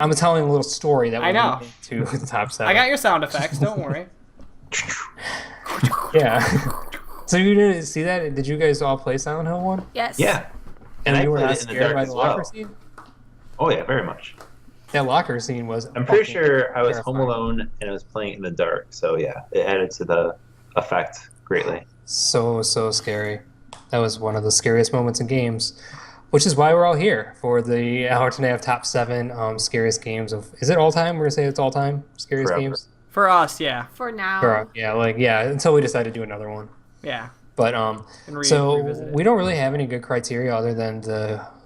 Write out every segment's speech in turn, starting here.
I'm telling a little story that I will know. lead into the top seven. I got your sound effects. Don't worry. Yeah. So you didn't see that? Did you guys all play Silent Hill 1? Yes. Yeah, and And I you were played not it in the scared dark by as the locker well. scene? Oh yeah, very much. That locker scene was I'm pretty fucking sure I was terrifying. home alone and I was playing in the dark, so yeah, it added to the effect greatly. So scary. That was one of the scariest moments in games, which is why we're all here for the hour tonight of top seven scariest games of. Is it all time? We're gonna say it's all time scariest Forever. games. For us, yeah. For now. Yeah, until we decide to do another one. Yeah. But And so revisit it. we don't really have any good criteria other than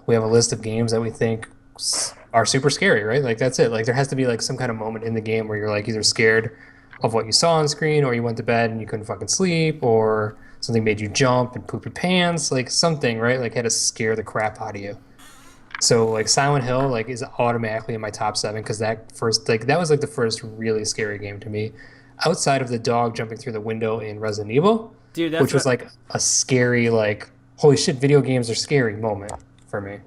we have a list of games that we think are super scary, right? Like that's it. Like there has to be like some kind of moment in the game where you're like either scared of what you saw on screen, or you went to bed and you couldn't fucking sleep, or something made you jump and poop your pants, like something, right? Like had to scare the crap out of you. So like Silent Hill like is automatically in my top seven because that was like the first really scary game to me, outside of the dog jumping through the window in Resident Evil, Dude, that's which was like a scary like holy shit, video games are scary moment for me.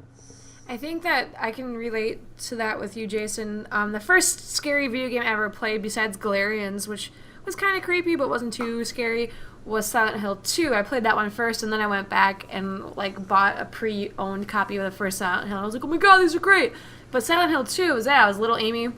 I think that I can relate to that with you, Jason. The first scary video game I ever played, besides Galarians, which was kind of creepy but wasn't too scary, was Silent Hill 2. I played that one first, and then I went back and like bought a pre-owned copy of the first Silent Hill. I was like, oh my god, these are great! But Silent Hill 2 was that. I was little Amy,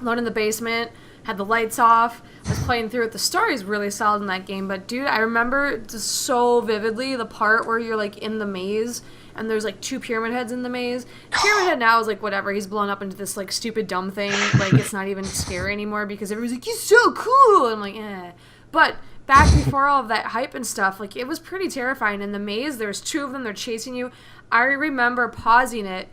alone in the basement, had the lights off, was playing through it. The story's really solid in that game, but dude, I remember just so vividly the part where you're like in the maze and there's like two pyramid heads in the maze. Pyramid head now is like whatever, he's blown up into this like stupid dumb thing, like it's not even scary anymore because everybody's like, he's so cool, and I'm like, eh. But back before all of that hype and stuff, like it was pretty terrifying. In the maze, there's two of them, they're chasing you. I remember pausing it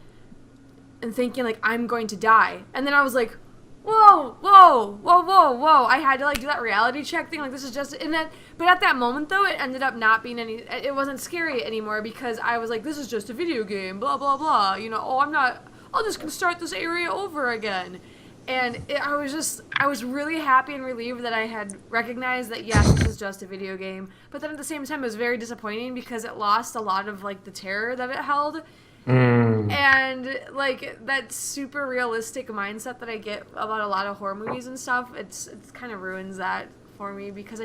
and thinking like, I'm going to die, and then I was like, whoa, whoa, whoa, whoa, whoa. I had to like do that reality check thing, like this is just, and then, but at that moment though, it ended up not being it wasn't scary anymore because I was like, this is just a video game, blah, blah, blah, you know, I'll just gonna start this area over again. And I was really happy and relieved that I had recognized that yes, this is just a video game, but then at the same time it was very disappointing because it lost a lot of like the terror that it held. And like that super realistic mindset that I get about a lot of horror movies and stuff, it's kind of ruins that for me because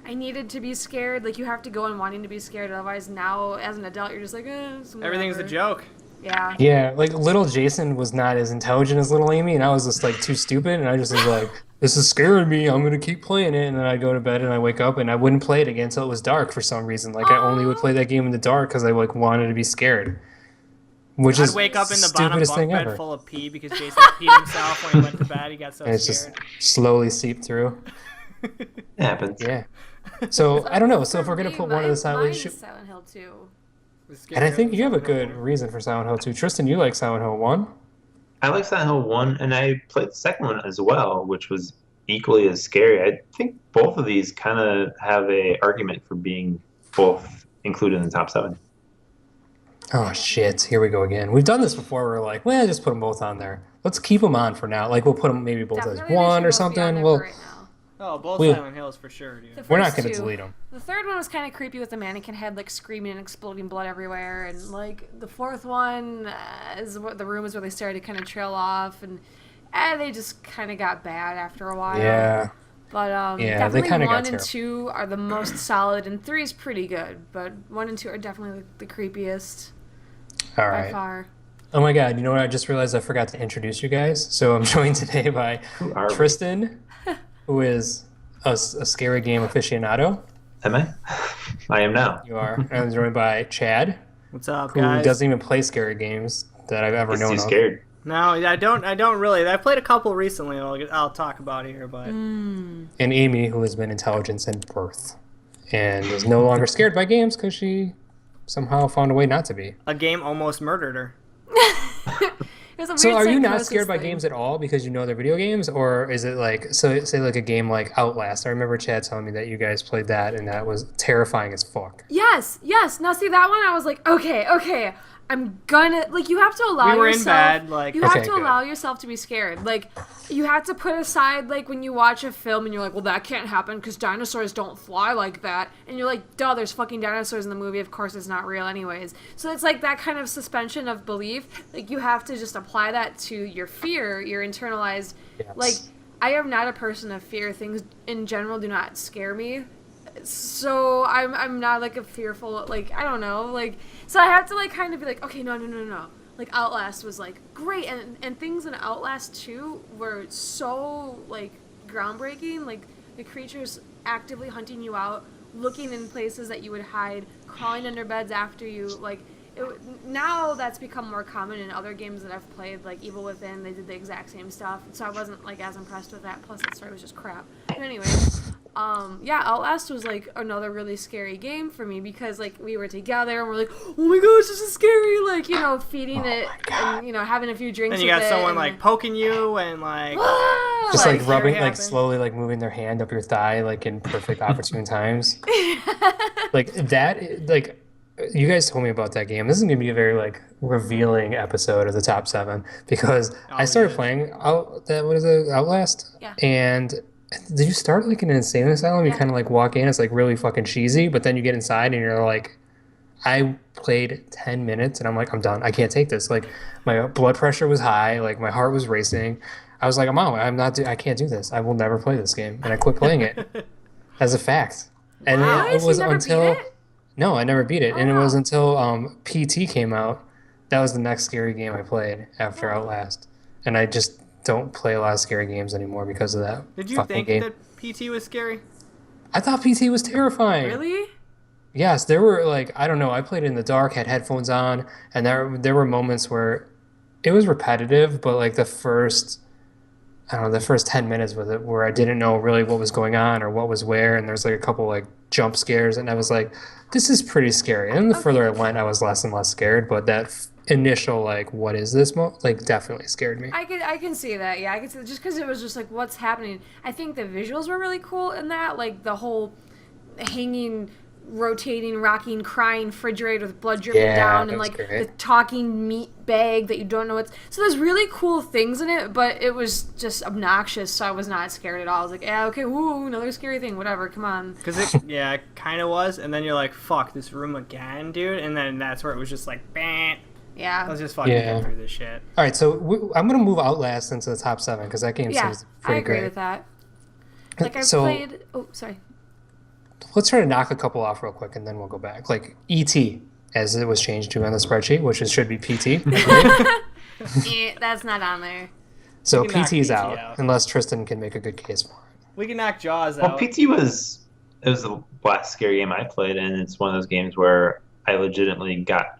I needed to be scared. Like you have to go in wanting to be scared, otherwise now as an adult you're just like, it's everything's a whatever. joke. Yeah. Yeah, like little Jason was not as intelligent as little Amy, and I was just like too stupid, and I just was like, this is scaring me, I'm gonna keep playing it, and then I'd go to bed and I wake up and I wouldn't play it again until it was dark for some reason. Like I only would play that game in the dark because I like wanted to be scared. Which I'd is wake up in the bottom stupidest bunk thing bed ever. full of pee because Jason peed himself when he went to bed. He got so And it's just scared. slowly seep through. It happens. Yeah. So I don't know. So if we're gonna For put me, one of the mine Silent is Silent Hill 2. and I think you have a good reason for Silent Hill 2. Tristan, you like Silent Hill 1? I like Silent Hill 1, and I played the second one as well, which was equally as scary. I think both of these kind of have a argument for being both included in the top 7. Oh shit! Here we go again. We've done this before. We're like, well, just put them both on there. Let's keep them on for now. Like we'll put them maybe both Definitely as they one should or both be on something. there Well, for right now. Oh, both We- Silent Hills for sure, dude. The we're not first gonna two. delete them. The third one was kind of creepy with the mannequin head, like screaming and exploding blood everywhere, and like the fourth one is what the room is where they started to kind of trail off, and they just kind of got bad after a while. Yeah. But Yeah, they definitely kinda got 1 and terrible. 2 are the most solid, and 3 is pretty good, but 1 and 2 are definitely the creepiest All by right. far. Oh my god! You know what? I just realized I forgot to introduce you guys. So I'm joined today by Who are we? Tristan, who is a scary game aficionado. Am I? I am now. You are. And I'm joined by Chad, What's up, who guys? doesn't even play scary games that I've ever He's known too of. scared. No, I don't really. I played a couple recently. I'll talk about here, but And Amy, who has been intelligent since birth, and is no longer scared by games because she somehow found a way not to be. a game almost murdered her. It was a So weird are you not psychosis scared by thing. games at all because you know they're video games, or is it like say like a game like Outlast? I remember Chad telling me that you guys played that and that was terrifying as fuck. Yes. Now see that one, I was like, okay. I'm gonna like you have to allow We were in yourself. bed, like- you have Okay, to good. allow yourself to be scared. Like you have to put aside like when you watch a film and you're like, well, that can't happen because dinosaurs don't fly like that, and you're like, duh, there's fucking dinosaurs in the movie. Of course, it's not real anyways. So it's like that kind of suspension of belief. Like you have to just apply that to your fear, your internalized. Yes. Like I am not a person of fear. Things in general do not scare me. So I'm not like a fearful like I don't know like so I have to like kind of be like okay no like Outlast was like great and things in Outlast 2 were so like groundbreaking, like the creatures actively hunting you out, looking in places that you would hide, crawling under beds after you, like now that's become more common in other games that I've played, like Evil Within. They did the exact same stuff, so I wasn't like as impressed with that. Plus, the story was just crap. But anyway, yeah, Outlast was like another really scary game for me because like we were together and we're like, oh my gosh, this is scary. Like feeding it and having a few drinks. Then you with got it someone and, like poking you and like. Just Like, like rubbing, scary like happens. slowly, like moving their hand up your thigh, like in perfect opportune times. Like that, like you guys told me about that game. This is gonna be a very like revealing episode of the top 7 because I started yeah. playing what is it, Outlast? Yeah. And did you start like in an insane asylum? You Yeah. kind of like walk in, it's like really fucking cheesy, but then you get inside and you're like, I played 10 minutes and I'm like, I'm done. I can't take this. Like my blood pressure was high, like my heart was racing. I was like, I can't do this. I will never play this game. And I quit playing it as a fact. And Wow. it was You never until beat it? no, I never beat it. Oh, And it was wow. until PT came out. That was the next scary game I played after Outlast. And I just don't play a lot of scary games anymore because of that Did you fucking think game. that PT was scary? I thought PT was terrifying. Really? Yes, there were like I don't know. I played it in the dark, had headphones on, and there were moments where it was repetitive, but like the first 10 minutes with it where I didn't know really what was going on or what was where, and there's like a couple like jump scares, and I was like, this is pretty scary. And then the further I went, I was less and less scared, but that initial like what is this like definitely scared me. I can see that. Yeah, I can see that just because it was just like what's happening. I think the visuals were really cool in that, like the whole hanging, rotating, rocking, crying refrigerator with blood dripping Yeah, down, that and was like great. the talking meat bag that you don't know what's. So there's really cool things in it, but it was just obnoxious. So I was not scared at all. I was like, yeah, okay, ooh, another scary thing, whatever, come on. Because it, yeah, it kind of was. And then you're like, fuck, this room again, dude. And then that's where it was just like, bang. Yeah. Let's just fucking Yeah. get through this shit. All right, so I'm gonna move Outlast into the top 7 because that game Yeah, seems I pretty agree great. with that. Like I've So- played. Oh, sorry. Let's try to knock a couple off real quick and then we'll go back. Like ET, as it was changed to on the spreadsheet, which should be PT. That's not on there. So We can knock PT's PT out, out. unless Tristan can make a good case for it. We can knock Jaws Well, out. PT was the last scary game I played, and it's one of those games where I legitimately got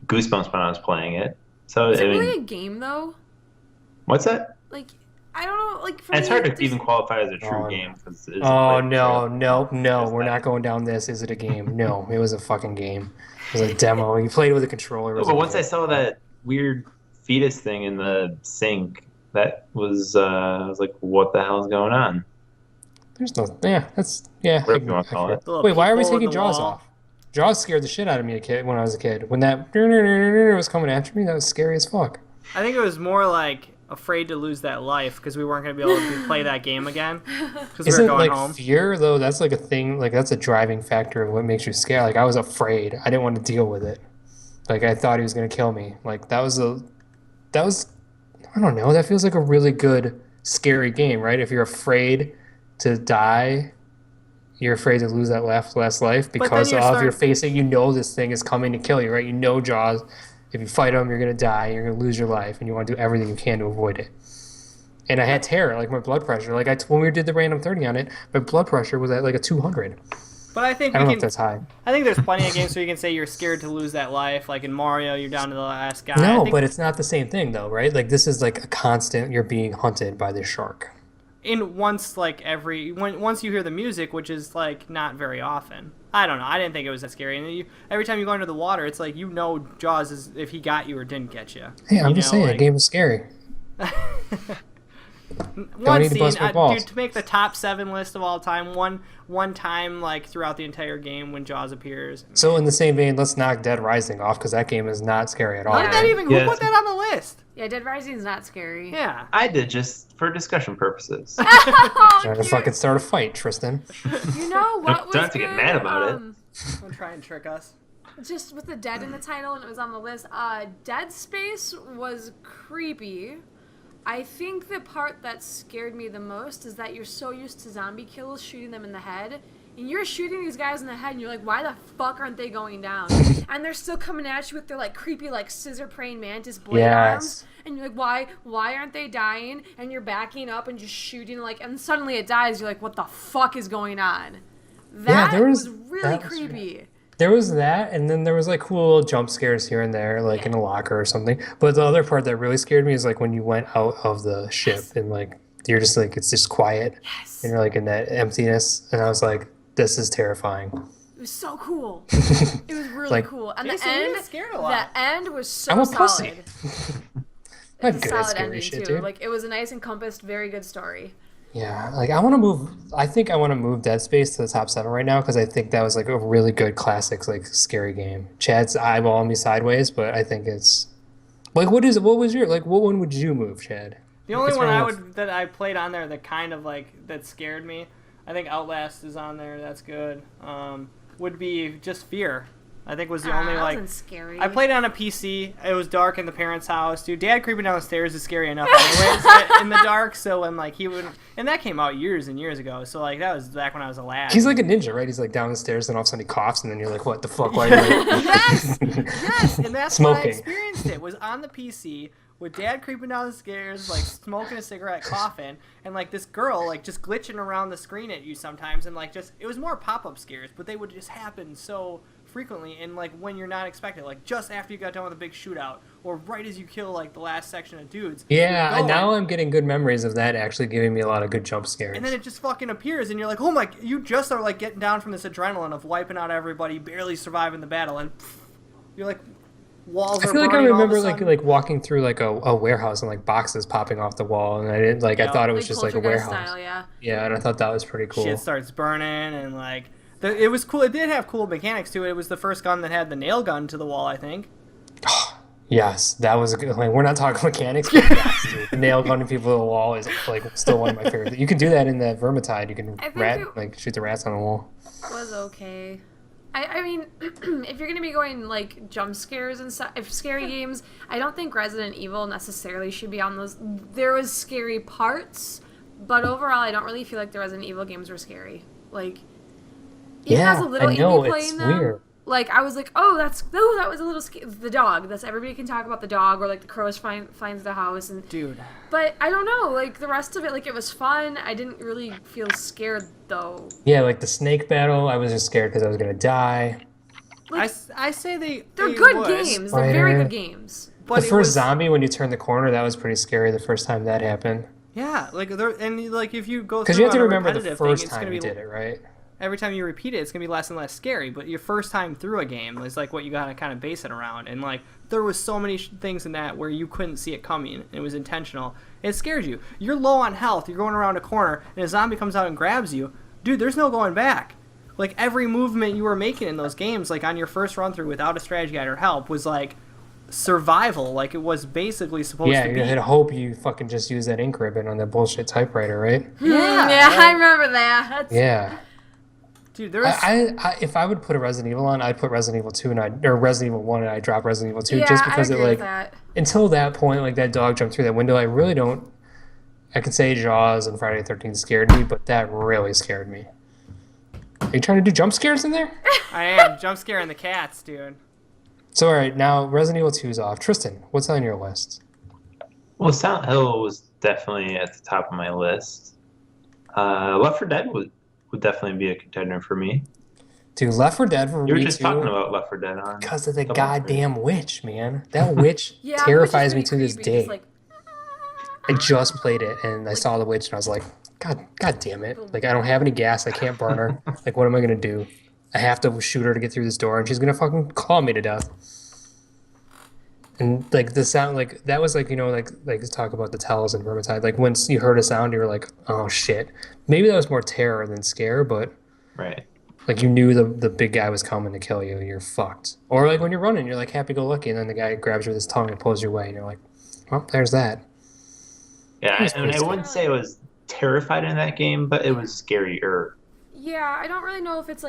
goosebumps when I was playing it. So Is it I mean, really a game though? what's that? Like I don't know. Like for And it's me, hard to just- even qualify as a true Oh, game because Oh no, no, Just we're that. not going down this. Is it a game? No, it was a fucking game. It was a demo. You played it with a controller. It was But a once I game. saw that weird fetus thing in the sink, that was I was like, what the hell is going on? There's no, that's Whatever you wanna call forget. it. The little Wait, why are we peephole in taking the Jaws wall. off? Jaws scared the shit out of me when I was a kid. When that was coming after me, that was scary as fuck. I think it was more like afraid to lose that life because we weren't going to be able to play that game again because we were Isn't going like home. fear though? That's like a thing. Like that's a driving factor of what makes you scared. Like I was afraid. I didn't want to deal with it. Like I thought he was gonna kill me. Like that was. I don't know. That feels like a really good scary game, right? If you're afraid to die, you're afraid to lose that last life then because you of start- you're facing. You know this thing is coming to kill you, right? You know Jaws. If you fight him, you're gonna die. You're gonna lose your life, and you want to do everything you can to avoid it. And I had terror, like my blood pressure. Like when we did the random 30 on it, my blood pressure was at like a 200. But I think I don't know we if can. that's high. I think there's plenty of games where you can say you're scared to lose that life. Like in Mario, you're down to the last guy. I No, think but it's not the same thing though, right? Like this is like a constant. You're being hunted by this shark. once you hear the music, which is like not very often. I don't know. I didn't think it was that scary. And every time you go under the water, it's like Jaws is if he got you or didn't get you. Hey, I'm You just know, saying, like- the game was scary. One need to scene, bust my balls. dude, to make the top 7 list of all time. One time, like throughout the entire game when Jaws appears. So in the same vein, let's knock Dead Rising off because that game is not scary at all. How did that even? Yeah. Who put that on the list? Yeah, Dead Rising's not scary. Yeah. I did just for discussion purposes. Oh, Trying to cute. fucking start a fight, Tristan. You know what was Don't have to get good? mad about it. Don't try and trick us. Just with the dead in the title and it was on the list. Dead Space was creepy. I think the part that scared me the most is that you're so used to zombie kills shooting them in the head. And you're shooting these guys in the head and you're like, why the fuck aren't they going down? And they're still coming at you with their like creepy like scissor praying mantis blade arms. And you're like, why aren't they dying? And you're backing up and just shooting like, and suddenly it dies. You're like, what the fuck is going on? That there was was- really that was creepy. There was that, and then there was like cool jump scares here and there, like in a locker or something. But the other part that really scared me is like when you went out of the ship and like you're just like it's just quiet Yes. and you're like in that emptiness, and I was like, this is terrifying. It was so cool. It was really Like- cool. And Jason, the you end, get scared a lot. the end was so I'm a solid. pussy. Not It's good a at solid scary ending shit, too. dude. Like it was a nice encompassed, very good story. Yeah, like I want to move. I think I want to move Dead Space to the top 7 right now because I think that was like a really good classic, like scary game. Chad's eyeballing me sideways, but I think it's like what was your like what one would you move, Chad? The only It's one wrong that I played on there that kind of like that scared me, I think Outlast is on there. That's good. Would be just Fear. I think was the only that like. wasn't scary. I played it on a PC. It was dark in the parents' house, dude. Dad creeping down the stairs is scary enough, anyways, in the dark. So when like he would, and that came out years and years ago. So like that was back when I was a lad. He's like a ninja, right? He's like down the stairs, and all of a sudden he coughs, and then you're like, what the fuck? Why are you like... Yes, yes, and that's when I Smoking. experienced it. Was on the PC with Dad creeping down the stairs, like smoking a cigarette, coughing, and like this girl like just glitching around the screen at you sometimes, and like just it was more pop-up scares, but they would just happen so frequently, and like when you're not expecting, like just after you got done with a big shootout, or right as you kill like the last section of dudes. Yeah, you're and now going, I'm getting good memories of that actually giving me a lot of good jump scares. and then it just fucking appears, and you're like, oh my! You just are like getting down from this adrenaline of wiping out everybody, barely surviving the battle, and you're like, walls. I are feel like I burning all of a remember like sudden. like walking through like a warehouse and like boxes popping off the wall, and I didn't like I Yeah. thought it was Like just like a Poltergeist warehouse. style, yeah. Yeah, and I thought that was pretty cool. Shit starts burning, and like it was cool. It did have cool mechanics to it. It was the first gun that had the nail gun to the wall, I think. Yes, that was a good. Like, we're not talking mechanics, but yes, dude, nail gunning people to the wall is like still one of my favorites. You can do that in the Vermintide. You can I think rat it- like shoot the rats on the wall. Was okay. I mean, if you're gonna be going like jump scares and stuff, if scary games, I don't think Resident Evil necessarily should be on those. There was scary parts, but overall, I don't really feel like the Resident Evil games were scary. Like, even Yeah, as a little I know, indie it's playing them, weird. like I was like, oh, that was a little the dog. That's everybody can talk about the dog, or like the crow finds the house, and Dude, but I don't know, like the rest of it, like it was fun. I didn't really feel scared though. Yeah, like the snake battle, I was just scared because I was gonna die. I say They're it good was, games. They're very Spider. good games. But The it first was, zombie when you turn the corner, that was pretty scary. The first time that happened, yeah, like there and like if you go because through you have to on a remember the repetitive first thing, it's time gonna you be did it, right? every time you repeat it, it's gonna be less and less scary. But your first time through a game is like what you gotta kind of base it around. And like there was so many things in that where you couldn't see it coming. It was intentional. It scares you. You're low on health. You're going around a corner, and a zombie comes out and grabs you. Dude, there's no going back. Like every movement you were making in those games, like on your first run through without a strategy guide or help, was like survival. Like it was basically supposed Yeah, to be. you had to hope you fucking just use that ink ribbon on that bullshit typewriter, right? Yeah, I remember that. That's, Yeah. Dude, there was. I if I would put a Resident Evil on, I'd put Resident Evil 2 or Resident Evil 1 and I'd drop Resident Evil 2 yeah, just because I it agree like with that. until that point, like that dog jumped through that window, I really don't. I could say Jaws and Friday the 13th scared me, but that really scared me. Are you trying to do jump scares in there? I am jump scaring the cats, dude. So all right, now Resident Evil 2 is off. Tristan, what's on your list? Well, Silent Hill was definitely at the top of my list. Left 4 Dead would definitely be a contender for me. Dude, Left 4 Dead for You were me just too. talking about Left 4 Dead on Because of the Double goddamn witch, man. That witch Yeah, terrifies me which is to pretty this creepy, day. just like, I just played it and I saw the witch and I was like, God damn it. Like I don't have any gas, I can't burn her. Like what am I gonna do? I have to shoot her to get through this door and she's gonna fucking claw me to death. And like the sound, like that was like like talk about the tells and Vermintide. Like once you heard a sound, you were like, oh shit. Maybe that was more terror than scare, but Right. like you knew the big guy was coming to kill you. You're fucked. Or like when you're running, you're like happy go lucky, and then the guy grabs you with his tongue and pulls you away, and you're like, well, there's that. Yeah, That's I mean, I pretty wouldn't say I was terrified in that game, but it was scarier. Yeah, I don't really know if it's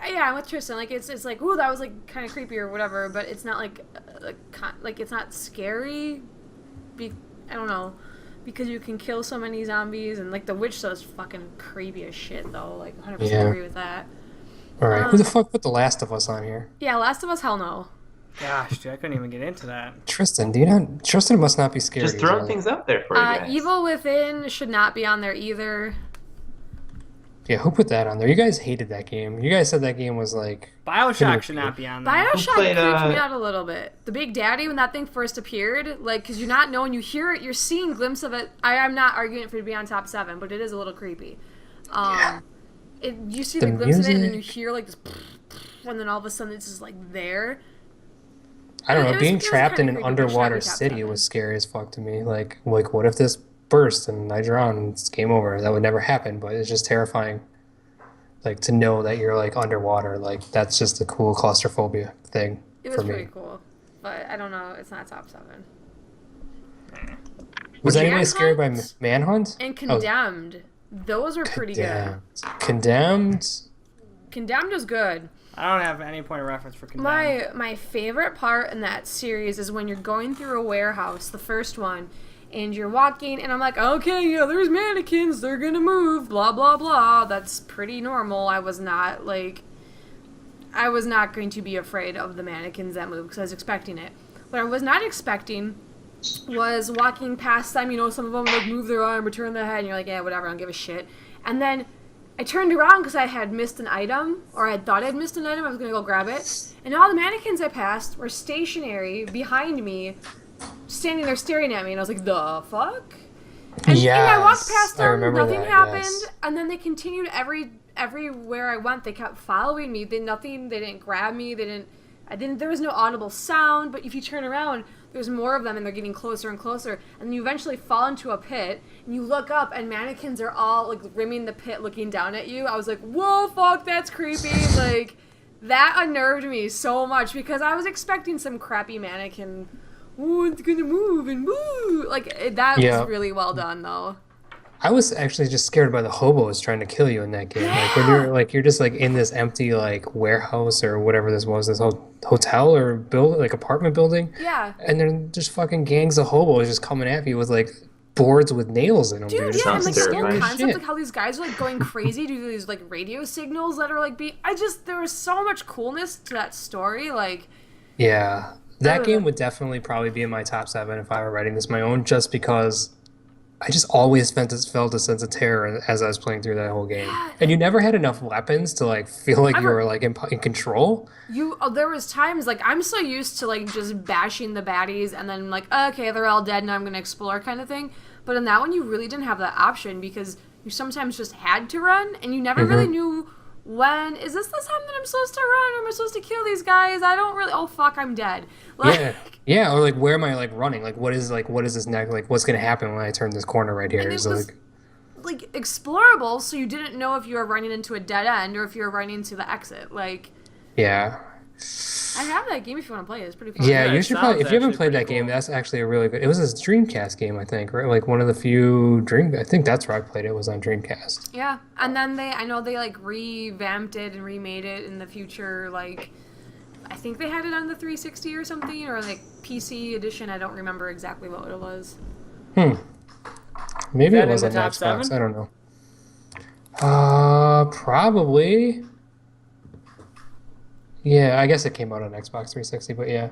yeah, I'm with Tristan. Like it's like, ooh, that was like kind of creepy or whatever, but it's not like it's not scary. I don't know, because you can kill so many zombies, and like the witch show's fucking creepy as shit though. Like 100% Yeah. agree with that. All right, who the fuck put The Last of Us on here? Yeah, Last of Us, hell no. Gosh, dude, I couldn't even get into that. Tristan, do you not? Tristan must not be scared. Just throwing things out there for you guys. Evil Within should not be on there either. Yeah, who put that on there? You guys hated that game. You guys said that game was like Bioshock should not be on there. Bioshock played, creeped me out a little bit. The Big Daddy, when that thing first appeared, like, because you're not knowing, you hear it, you're seeing glimpses of it. I'm not arguing for it to be on top 7, but it is a little creepy. You see the glimpse of it, and then you hear like this, and then all of a sudden it's just like there. I don't know. It was- Being it was trapped in kinda an creepy, but it should not underwater be top city 7. was scary as fuck to me. Like what if this burst and I drown and it's game over? That would never happen, but it's just terrifying. Like to know that you're like underwater, like that's just a cool claustrophobia thing It was for pretty me. cool, but I don't know. It's not top 7. Was anybody scared by Manhunt? Manhunt? And Condemned, those were pretty good. Condemned. Condemned was good. I don't have any point of reference for Condemned. My favorite part in that series is when you're going through a warehouse, the first one, and you're walking, and I'm like, okay, yeah, there's mannequins, they're gonna move, blah blah blah. That's pretty normal. I was not going to be afraid of the mannequins that move because I was expecting it. What I was not expecting was walking past them. Some of them would like move their arm or turn their head, and you're like, yeah, whatever, I don't give a shit. And then I turned around because I had missed an item, or I thought I'd missed an item. I was going to go grab it. And all the mannequins I passed were stationary behind me, standing there staring at me. And I was like, the fuck? And I walked past I them, remember nothing that, happened. yes. And then they continued everywhere I went. They kept following me. They didn't grab me. There was no audible sound. But if you turn around, there's more of them, and they're getting closer and closer. And you eventually fall into a pit, and you look up, and mannequins are all, like, rimming the pit looking down at you. I was like, whoa, fuck, that's creepy. Like, that unnerved me so much, because I was expecting some crappy mannequin, oh, it's gonna move and move. Like, that was really well done, though. I was actually just scared by the hobos trying to kill you in that game. Like when you're just like in this empty like warehouse or whatever this was, this hotel or like apartment building. Yeah. And then just fucking gangs of hobos just coming at you with like boards with nails in them, dude. Dude, It yeah, and sounds like the whole terrifying. concept, Shit. like how these guys are like going crazy due to these like radio signals that are like there was so much coolness to that story, like. Yeah. That Ugh. game would definitely probably be in my top 7 if I were writing this my own, just because I just always felt a sense of terror as I was playing through that whole game. And you never had enough weapons to like feel like you were like in control. There was times like I'm so used to like just bashing the baddies and then like okay, they're all dead, now I'm gonna explore kind of thing. But in that one you really didn't have that option because you sometimes just had to run and you never really knew when is this the time that I'm supposed to run or am I supposed to kill these guys? I don't really. Oh fuck, I'm dead. Like, Yeah. Or like, where am I like running? Like, what is this next? Like, what's gonna happen when I turn this corner right here? And it Is was like explorable, so you didn't know if you were running into a dead end or if you were running to the exit. Like, yeah. I have that game if you want to play it. It's pretty fun. Yeah, Yeah, you it should probably, sounds if you haven't actually played that pretty game, cool. that's actually a really good. It was a Dreamcast game, I think, right? Like one of the few I think that's where I played it was on Dreamcast. Yeah, and then I know they like revamped it and remade it in the future. Like, I think they had it on the 360 or something, or like PC edition. I don't remember exactly what it was. Maybe that it was in on the top Xbox. 7? I don't know. Probably. Yeah, I guess it came out on Xbox 360, but yeah,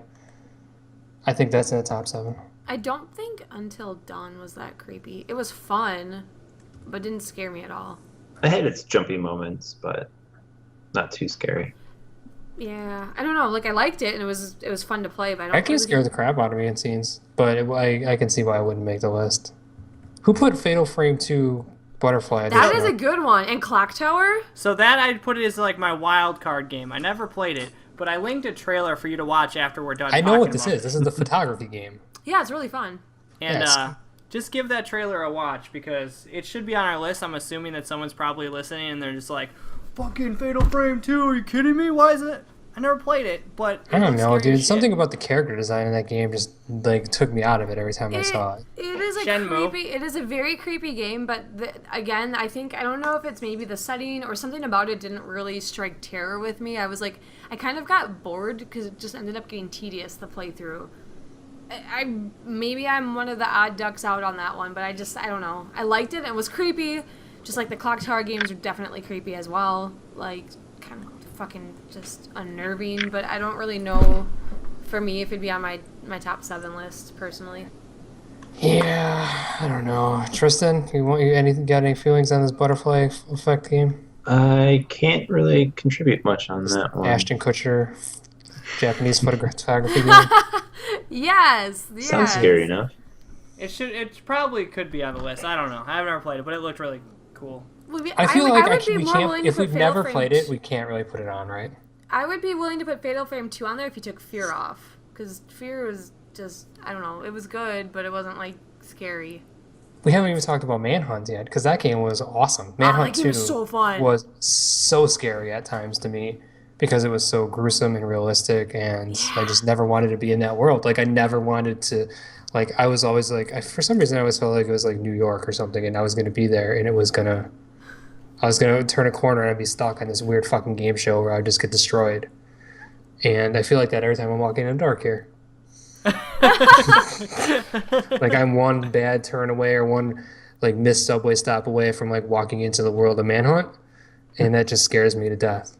I think that's in the top 7. I don't think Until Dawn was that creepy. It was fun, but didn't scare me at all. I had its jumpy moments, but not too scary. Yeah, I don't know. Like I liked it and it was fun to play, but I don't. That game scared the crap out of me in scenes, but I can see why I wouldn't make the list. Who put Fatal Frame 2 Butterfly? That is a good one. And Clock Tower. So that I'd put it as like my wild card game. I never played it, but I linked a trailer for you to watch after we're done. I know what talking this about is. This is the photography game. Yeah, it's really fun. And Yes. just give that trailer a watch because it should be on our list. I'm assuming that someone's probably listening and they're just like, fucking Fatal Frame 2, are you kidding me? Why isn't it? I never played it, but I don't know, dude. Shit. Something about the character design in that game just like took me out of it every time I saw it. It is a Shenmue. creepy. It is a very creepy game, but again, I don't know if it's maybe the setting or something about it didn't really strike terror with me. I was like, I kind of got bored because it just ended up getting tedious the playthrough. Maybe I'm one of the odd ducks out on that one, but I don't know. I liked it and it was creepy, just like the Clock Tower games are definitely creepy as well. Like kind of fucking just unnerving, but I don't really know for me if it'd be on my top 7 list personally. Yeah, I don't know. Tristan, got any feelings on this butterfly effect game? I can't really contribute much on that one. Ashton Kutcher, Japanese photography game. Yes. Sounds scary enough. It probably could be on the list. I don't know. I've never played it, but it looked really cool. I feel like would be we more can't. willing to If put we've Fatal never Frame played it, we can't really put it on, right? I would be willing to put Fatal Frame 2 on there if you took Fear off, because Fear was just, I don't know, it was good, but it wasn't like scary. We haven't even talked about Manhunt yet, because that game was awesome. Manhunt that game 2 was so fun. was so scary at times to me because it was so gruesome and realistic, and I just never wanted to be in that world. Like I never wanted to. Like I was always like, for some reason, I always felt like it was like New York or something, and I was going to be there, and I was gonna turn a corner and I'd be stuck on this weird fucking game show where I'd just get destroyed. And I feel like that every time I'm walking in the dark here. Like I'm one bad turn away or one like missed subway stop away from like walking into the world of Manhunt, and that just scares me to death.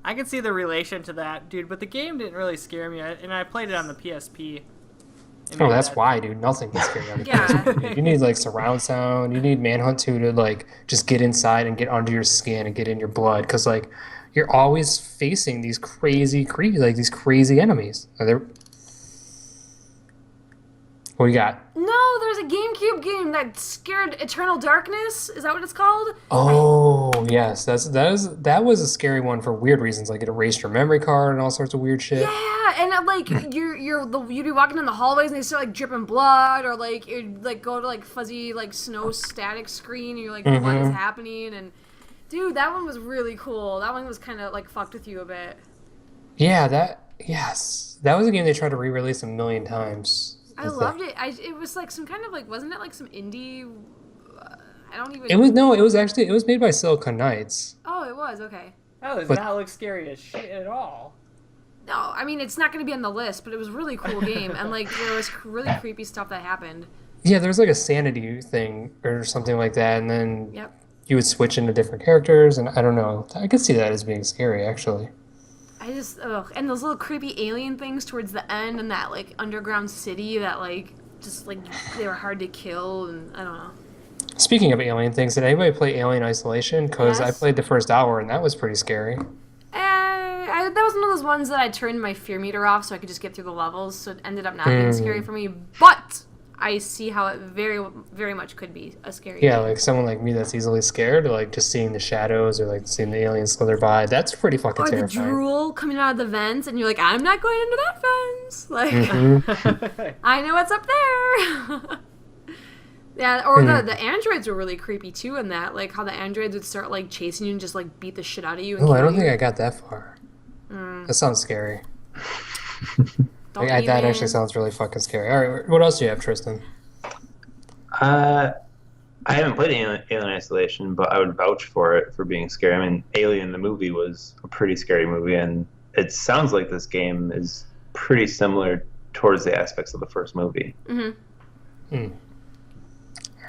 I can see the relation to that, dude, but the game didn't really scare me, and I played it on the PSP. Oh, that's why, dude. Nothing can scare you on the PSP. You need like surround sound. You need Manhunt 2 to like just get inside and get under your skin and get in your blood, because like you're always facing these crazy enemies. What you got? No, there's a GameCube game that scared Eternal Darkness. Is that what it's called? Oh yes, that was a scary one for weird reasons. Like it erased your memory card and all sorts of weird shit. Yeah, and like you'd be walking in the hallways and they start like dripping blood, or like you'd like go to like fuzzy like snow static screen and you're like, what is happening? And dude, that one was really cool. That one was kind of like fucked with you a bit. Yeah, that was a game they tried to re-release a million times. I loved it. It was like some kind of like, wasn't it like some indie? I don't even. It was made by Silicon Knights. Oh, it was okay. That does not look scary as shit at all. No, I mean it's not going to be on the list, but it was a really cool game, and like there was really creepy stuff that happened. Yeah, there was like a sanity thing or something like that, and then Yep. you would switch into different characters, and I don't know. I could see that as being scary, actually. And those little creepy alien things towards the end, and that like underground city that like just like they were hard to kill, and I don't know. Speaking of alien things, did anybody play Alien Isolation? Because Yes. I played the first hour, and that was pretty scary. That was one of those ones that I turned my fear meter off so I could just get through the levels, so it ended up not being scary for me. But I see how it very, very much could be a scary Yeah, game. like someone like me that's easily scared, like just seeing the shadows or like seeing the aliens slither by, that's pretty fucking Or the terrifying. drool coming out of the vents, and you're like, I'm not going into that fence. Like, Mm-hmm. I know what's up there. Yeah, or the androids were really creepy too in that, like how the androids would start like chasing you and just like beat the shit out of you. And Oh, I kill don't you. think I got that far. That sounds scary. Don't That even- actually sounds really fucking scary. All right, what else do you have, Tristan? I haven't played Alien Isolation, but I would vouch for it for being scary. I mean, Alien, the movie, was a pretty scary movie, and it sounds like this game is pretty similar towards the aspects of the first movie. Mhm. All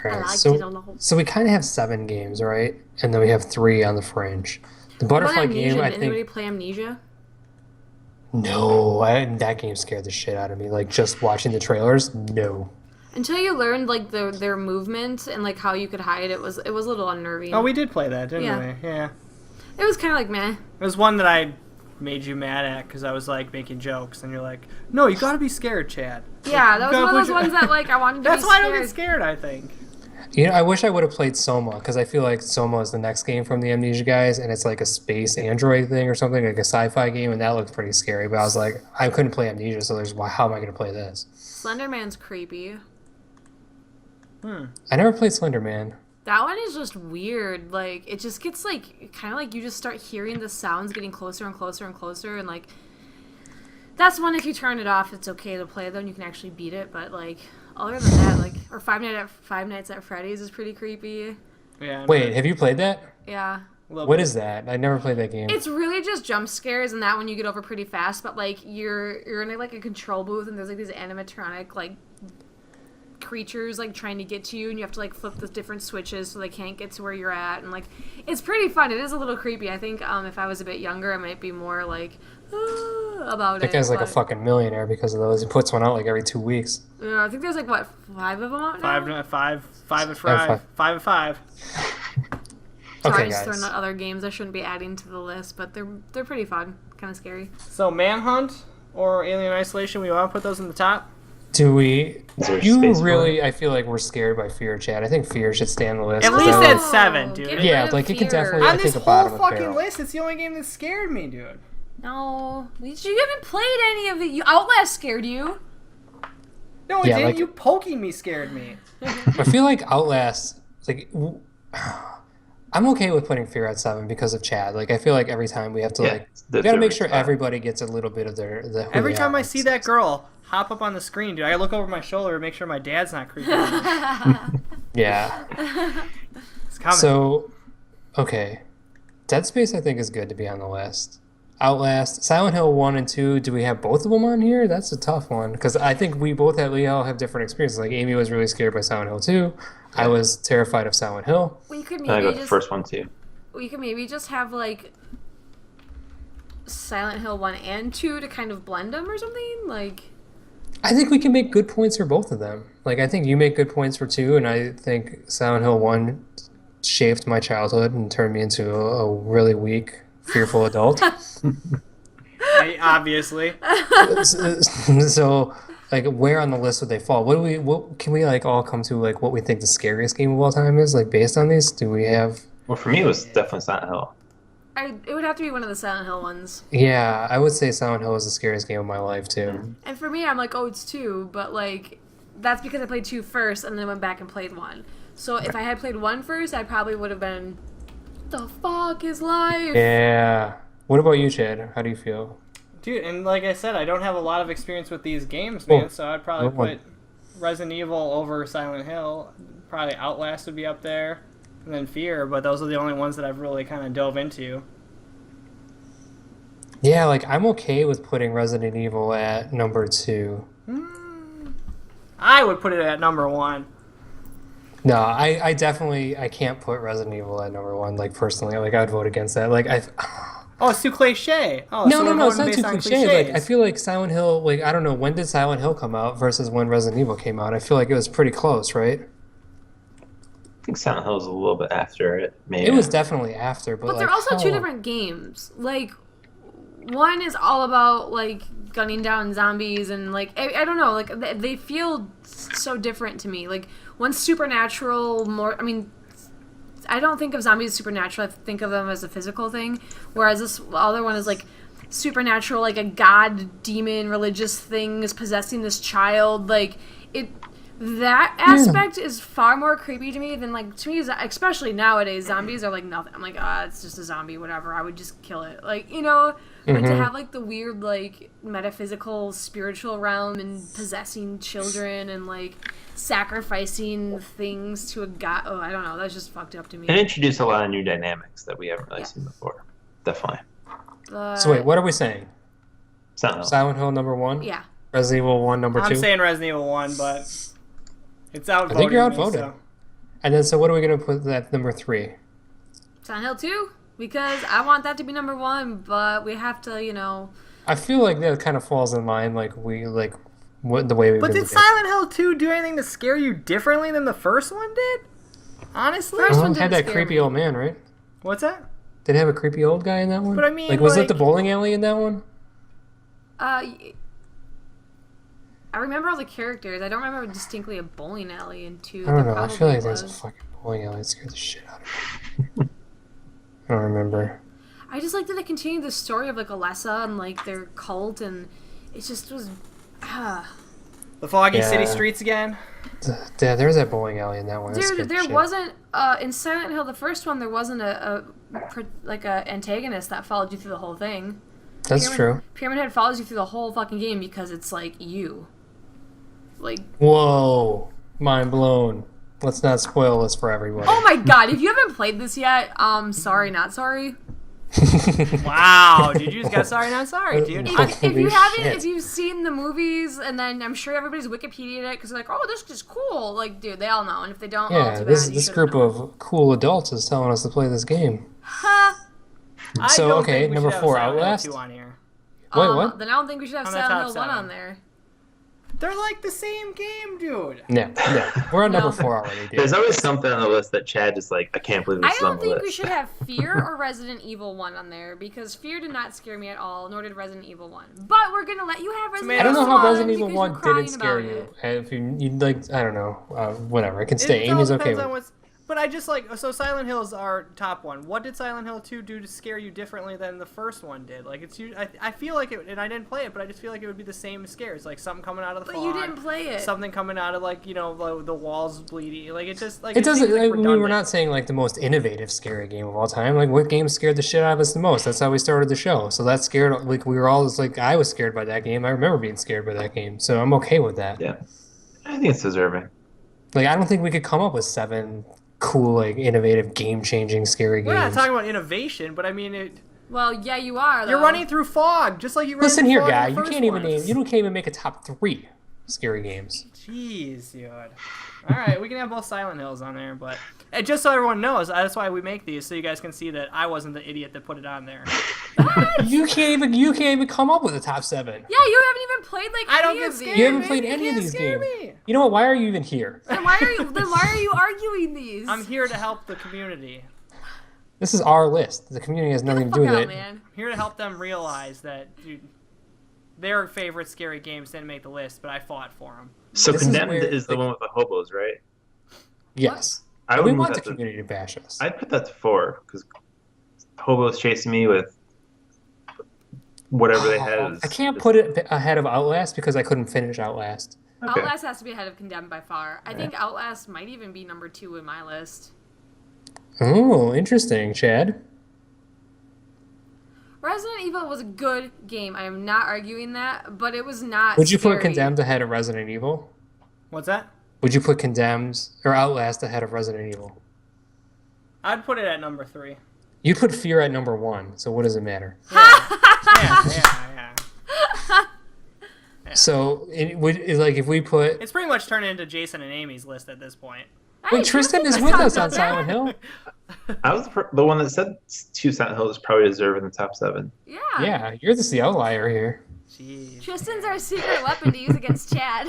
I right, liked it on the whole. so we kind of have 7 games, right? And then we have 3 on the fringe. The What about butterfly Amnesia? game, I Did anybody think. play Amnesia? No, that game scared the shit out of me. Like just watching the trailers, no. Until you learned like their movement and like how you could hide, it was a little unnerving. Oh, we did play that, didn't Yeah. we? Yeah. It was kind of like meh. It was one that I made you mad at because I was like making jokes, and you're like, "No, you gotta be scared, Chad." Yeah, that was gotta one of put those your- ones that like I wanted to That's be why I scared. don't get scared. I think. You know, I wish I would have played Soma because I feel like Soma is the next game from the Amnesia guys, and it's like a space android thing or something, like a sci-fi game, and that looked pretty scary. But I was like, I couldn't play Amnesia, so there's why? How am I going to play this? Slender Man's creepy. I never played Slender Man. That one is just weird. Like, it just gets, like, kind of like you just start hearing the sounds getting closer and closer and closer. And, like, that's one if you turn it off, it's okay to play, though, and you can actually beat it. But, like, other than that, like, or Five Nights at Freddy's is pretty creepy. Yeah. Wait, have you played that? Yeah. What is that? I never played that game. It's really just jump scares, and that one you get over pretty fast. But, like, you're in, like, a control booth, and there's, like, these animatronic, like, creatures like trying to get to you, and you have to like flip the different switches so they can't get to where you're at, and like it's pretty fun. It is a little creepy. I think if I was a bit younger I might be more like about it. That guy's like a fucking millionaire because of those. He puts one out like every 2 weeks. Yeah, I think there's like what 5 of them out now? Five and five. 5 and 5. Sorry, Okay, just guys. throwing out other games I shouldn't be adding to the list, but they're pretty fun, kind of scary. So Manhunt or Alien Isolation, we want to put those in the top. Do we? Is there You space for really? I feel like we're scared by Fear, Chad. I think Fear should stay on the list. At 'cause least that it's was- 7, dude. get Yeah, rid of like, it could Fear. definitely- I On think this the whole bottom of fucking barrel. list, it's the only game that scared me, dude. No, you haven't played any of it. You Outlast scared you. No, it Yeah, didn't. like- You poking me scared me. I feel like Outlast. Like, I'm okay with putting Fear at 7 because of Chad. Like, I feel like every time we have to Yeah, like, it's we gotta make deserving sure spot. everybody gets a little bit of their. Who Every they time are. I see that girl hop up on the screen, dude, I look over my shoulder and make sure my dad's not creeping. Yeah. It's coming. So, okay, Dead Space I think is good to be on the list. Outlast, Silent Hill 1 and 2, do we have both of them on here? That's a tough one because I think we both at Leo have different experiences. Like Amy was really scared by Silent Hill 2. I was terrified of Silent Hill. We could I maybe got the just first one too. we could maybe just have like Silent Hill 1 and 2 to kind of blend them or something. Like, I think we can make good points for both of them. Like I think you make good points for 2, and I think Silent Hill 1 shaped my childhood and turned me into a really weak, fearful adult. Obviously. So, like, where on the list would they fall? What can we like all come to like what we think the scariest game of all time is? Like based on these, do we have? Well, for me, it was definitely Silent Hill. it would have to be one of the Silent Hill ones. Yeah, I would say Silent Hill is the scariest game of my life too. And for me, I'm like, oh, it's 2, but like that's because I played 2 first and then went back and played 1. So if I had played 1 first, I probably would have been, the fuck is life? Yeah. What about you, Chad? How do you feel? Dude, and like I said, I don't have a lot of experience with these games, man, Oh, so I'd probably what one? put Resident Evil over Silent Hill. Probably Outlast would be up there, and then Fear, but those are the only ones that I've really kind of dove into. Yeah, like I'm okay with putting Resident Evil at number 2. I would put it at number 1. No, I definitely I can't put Resident Evil at number 1. Like personally, like I'd vote against that. Like I. Oh, it's too cliche. Oh, No, so no, we're no, it's voting not too based on cliche. Like I cliches. feel like Silent Hill, like I don't know, when did Silent Hill come out versus when Resident Evil came out? I feel like it was pretty close, right? I think Silent Hill was a little bit after it. Maybe It was definitely after, but But like they're also two how- different games. Like, one is all about like gunning down zombies and like I don't know, like they feel so different to me. Like one's supernatural, more. I mean, I don't think of zombies as supernatural. I think of them as a physical thing. Whereas this other one is like supernatural, like a god, demon, religious thing is possessing this child. Like it. That aspect is far more creepy to me than like to me, especially nowadays. Zombies are like nothing. I'm like, it's just a zombie, whatever. I would just kill it, like you know. But to have like the weird, like metaphysical, spiritual realm and possessing children and like sacrificing things to a god. Oh, I don't know. That's just fucked up to me. It introduced a lot of new dynamics that we haven't really seen before. Definitely. But, So wait, what are we saying? Silent Hill. Silent Hill number 1? Yeah. Resident Evil 1 number 2? I'm saying Resident Evil 1, but it's outvoted. I think you're me, outvoted. so. And then so what are we gonna put at number 3? Silent Hill 2 because I want that to be number 1, but we have to, you know. I feel like that kind of falls in line, like we like what the way we. But did Silent Hill 2 do anything to scare you differently than the first one did? Honestly? First one Had didn't that scare creepy me. old man, right? What's that? Did it have a creepy old guy in that one? But I mean, like was it like- the bowling alley in that one? Uh, y- I remember all the characters. I don't remember distinctly a bowling alley in 2. I don't There know. I feel probably like there's a was. fucking bowling alley that scared the shit out of me. I don't remember. I just like that they continued the story of like Alessa and like their cult, and it just was. The foggy Yeah. city streets again. Yeah, there was that bowling alley in that one. That Dude, scared the there shit. wasn't in Silent Hill the first one. There wasn't a antagonist that followed you through the whole thing. That's true. Pyramid Head follows you through the whole fucking game because it's like you. Like, Whoa, mind blown. Let's not spoil this for everybody. oh my god! If you haven't played this yet, sorry, not sorry. Wow, dude, you just got sorry, not sorry, dude. If you Holy haven't, shit. if you've seen the movies, and then I'm sure everybody's Wikipedia'd it because they're like, oh, this is cool. Like, dude, they all know. And if they don't, Yeah, too this bad, you this should've group known. of cool adults is telling us to play this game. Ha! I So, don't okay, think we number should have 4, Silent Hill Outlast? 2 on here. Wait, what? Then I don't think we should have On the Silent top Hill 1 7. on there. They're like the same game, dude. No, we're on No. number 4 already, dude. There's always something on the list that Chad just like, I can't believe this I is on don't the think list. we should have Fear or Resident Evil 1 on there because Fear did not scare me at all, nor did Resident Evil 1. But we're gonna let you have Resident I don't know Evil how 1 Resident Evil because 1 you're crying didn't scare about you. it. If you like, I don't know, whatever. I can stay. It all Amy's okay depends with on it. what's. But I just like so Silent Hill is our top one. What did Silent Hill 2 do to scare you differently than the first one did? Like I feel like it, and I didn't play it, but I just feel like it would be the same scares, like something coming out of the But fog, you didn't play it. something coming out of like the walls bleeding. Like it just like It doesn't. seems, like, I mean, we're redundant. not saying like the most innovative scary game of all time. Like, what game scared the shit out of us the most? That's how we started the show. So that scared. Like, we were all just like, I was scared by that game. I remember being scared by that game. So I'm okay with that. Yeah. I think it's deserving. Like, I don't think we could come up with 7 cool, like, innovative, game-changing, scary We're not games. talking about innovation, but I mean Well, yeah, you are. Though. you're running through fog, just like you run Listen through here, fog in guy. the You first can't even ones. name. You can't even make a top 3 scary games. Jeez, dude. All right, we can have both Silent Hills on there, but just so everyone knows, that's why we make these, so you guys can see that I wasn't the idiot that put it on there. You can't even come up with a top 7. Yeah, you haven't even played like I don't any get of scared. these. You haven't man. played You any of can't these scare games. me. You know what? Why are you even here? Then why are you arguing these? I'm here to help the community. This is our list. The community has nothing to do Fuck with out, it. man. I'm here to help them realize that dude, their favorite scary games didn't make the list, but I fought for them. So This is Condemned where, is the like- one with the hobos, right? Yes. I we would move want the that to, community to bash us. I'd put that to 4 because hobos chasing me with whatever they had. I can't put it ahead of Outlast because I couldn't finish Outlast. Okay. Outlast has to be ahead of Condemned by far. I think Outlast might even be number 2 in my list. Oh, interesting, Chad. Resident Evil was a good game. I am not arguing that, but it was not. Would you put scary. Condemned ahead of Resident Evil? What's that? Would you put Condemned or Outlast ahead of Resident Evil? I'd put it at number 3. You put Fear at number 1, so what does it matter? Yeah. So, like if we put... It's pretty much turned into Jason and Amy's list at this point. Hey, Wait, Tristan is Tristan's with top us on of that. Silent Hill? I was the one that said 2 Silent Hills probably deserve in the top 7. Yeah. Yeah, you're the outlier here. Jeez. Tristan's our secret weapon to use against Chad.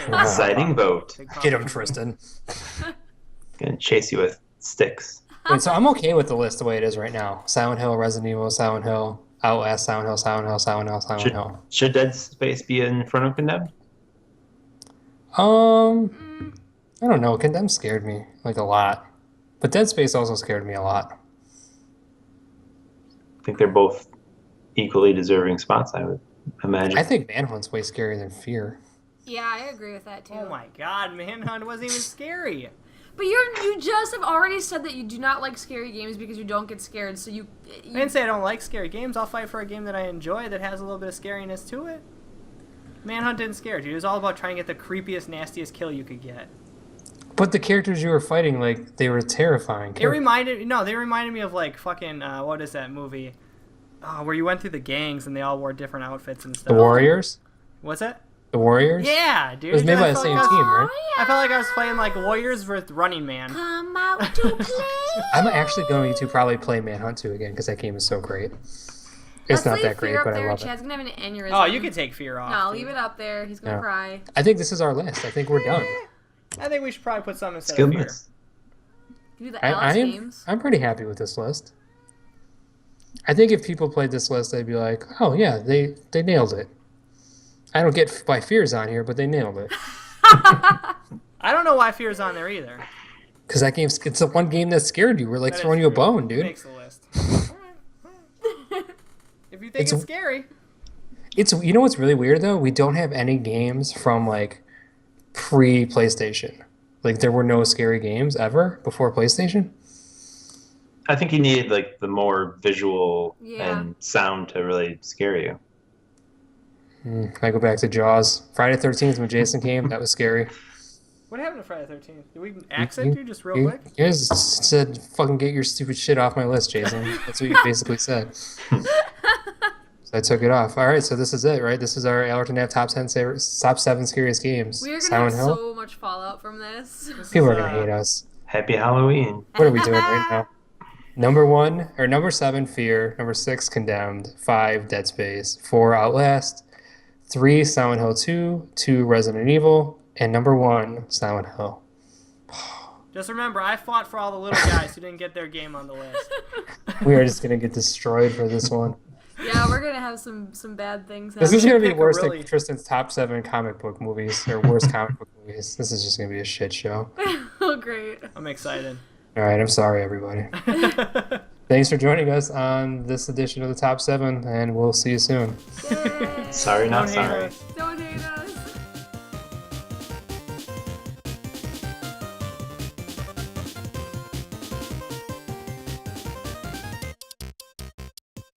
Wow. Deciding vote. Big Get him, pump. Tristan. Gonna chase you with sticks. Wait, so I'm okay with the list the way it is right now. Silent Hill, Resident Evil, Silent Hill, Outlast, Silent Hill, Silent Hill, Silent Hill, Silent Should, Hill. should Dead Space be in front of Condemned? I don't know. Condemned scared me like a lot, but Dead Space also scared me a lot. I think they're both equally deserving spots, I would imagine. I think Manhunt's way scarier than Fear. Yeah, I agree with that too. Oh my god, Manhunt wasn't even scary. But you just have already said that you do not like scary games because you don't get scared. So you I didn't say I don't like scary games. I'll fight for a game that I enjoy that has a little bit of scariness to it. Manhunt didn't scare you. It was all about trying to get the creepiest, nastiest kill you could get. But the characters you were fighting, like, they were terrifying. They reminded me of like fucking what is that movie? Where you went through the gangs and they all wore different outfits and The stuff. Warriors? What's that? The Warriors? Yeah, dude. It was made by I the felt same like I was- team, right? I felt like I was playing like Warriors versus Running Man. come out to play. I'm actually going to probably play Manhunt 2 again because that game is so great. It's Let's not leave that great, Fear up but I there. love it. Chad's gonna have an aneurysm. Oh, you can take Fear off. No, dude. leave it up there. He's gonna Yeah. cry. I think this is our list. I think we're done. I think we should probably put something instead Skill of Fear. miss. Do the Alice games. I'm pretty happy with this list. I think if people played this list, they'd be like, "Oh yeah, they nailed it." I don't get why Fear's on here, but they nailed it. I don't know why Fear's on there either. Because that game's it's the one game that scared you. We're like That is throwing you a true. bone, It dude. makes the list. Alright. If you think It's- it's scary, It's you know what's really weird though? We don't have any games from like pre PlayStation. Like there were no scary games ever before PlayStation. I think you need like the more visual Yeah. and sound to really scare you. I go back to Jaws. Friday 13th when Jason came, that was scary. what happened to Friday the 13th? Did we accent you just real You quick? guys said, "Fucking get your stupid shit off my list, Jason." That's what you basically said. So I took it off. All right, so this is it, right? This is our Allerton Ave top 7 scariest games. We are gonna Silent have Hill. so much fallout from this. This People is, are gonna hate us. Happy Halloween. What are we doing right now? Number 7, Fear. Number 6, Condemned. 5, Dead Space. 4, Outlast. 3, Silent Hill 2. 2, Resident Evil. And number 1, Silent Hill. Just remember, I fought for all the little guys who didn't get their game on the list. We are just gonna get destroyed for this one. Yeah, we're gonna have some bad things This happen. is gonna be pick a worse really- than Tristan's top 7 comic book movies or worst comic book movies. This is just gonna be a shit show. Oh, great. I'm excited. All right, I'm sorry, everybody. Thanks for joining us on this edition of the top 7, and we'll see you soon. Yay. Sorry, not Don't hate sorry. us.